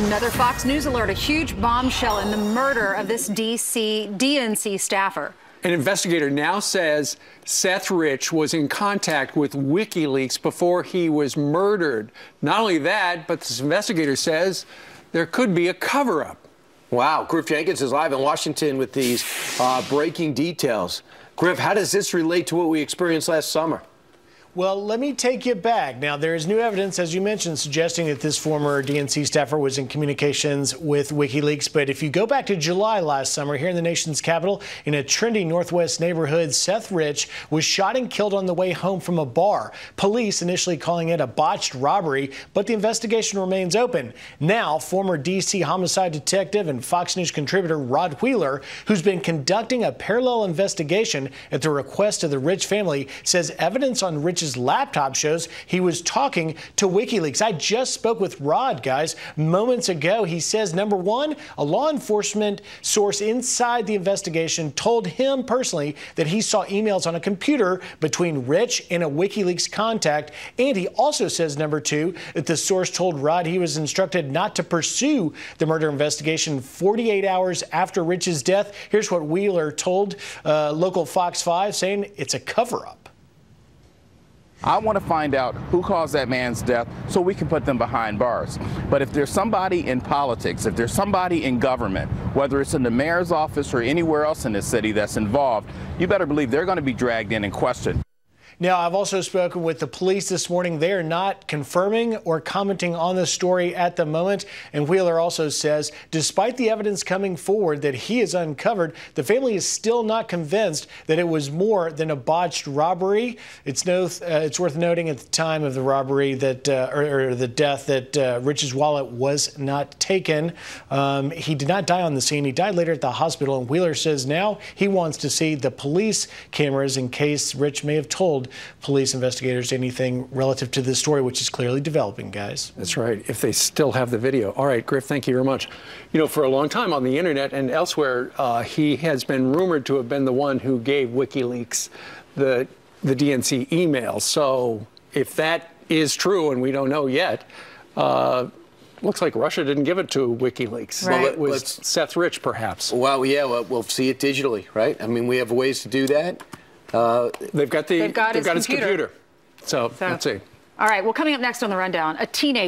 Another Fox News alert, a huge bombshell in the murder of this DNC staffer. An investigator now says Seth Rich was in contact with WikiLeaks before he was murdered. Not only that, but this investigator says there could be a cover-up. Wow. Griff Jenkins is live in Washington with these breaking details. Griff, how does this relate to what we experienced last summer? Well, let me take you back. Now, there is new evidence, as you mentioned, suggesting that this former DNC staffer was in communications with WikiLeaks. But if you go back to July last summer, here in the nation's capital, in a trendy Northwest neighborhood, Seth Rich was shot and killed on the way home from a bar. Police initially calling it a botched robbery, but the investigation remains open. Now, former D.C. homicide detective and Fox News contributor Rod Wheeler, who's been conducting a parallel investigation at the request of the Rich family, says evidence on Rich's laptop shows he was talking to WikiLeaks. I just spoke with Rod, guys, moments ago. He says, number one, a law enforcement source inside the investigation told him personally that he saw emails on a computer between Rich and a WikiLeaks contact. And he also says, number two, that the source told Rod he was instructed not to pursue the murder investigation 48 hours after Rich's death. Here's what Wheeler told local Fox 5, saying it's a cover-up. I want to find out who caused that man's death so we can put them behind bars. But if there's somebody in politics, if there's somebody in government, whether it's in the mayor's office or anywhere else in the city that's involved, you better believe they're going to be dragged in and questioned. Now, I've also spoken with the police this morning. They are not confirming or commenting on the story at the moment. And Wheeler also says, despite the evidence coming forward that he has uncovered, the family is still not convinced that it was more than a botched robbery. It's worth noting at the time of the robbery that, or the death, that Rich's wallet was not taken. He did not die on the scene. He died later at the hospital. And Wheeler says now he wants to see the police cameras in case Rich may have told police investigators anything relative to this story, which is clearly developing, guys. That's right, if they still have the video. All right, Griff, thank you very much. You know, for a long time on the internet and elsewhere, he has been rumored to have been the one who gave WikiLeaks the DNC email. So if that is true, and we don't know yet, looks like Russia didn't give it to WikiLeaks. Right. Well, it was Seth Rich, perhaps. Well, yeah, we'll see it digitally, right? I mean, we have ways to do that. They've got his computer. So let's see. All right, well, coming up next on The Rundown, a teenager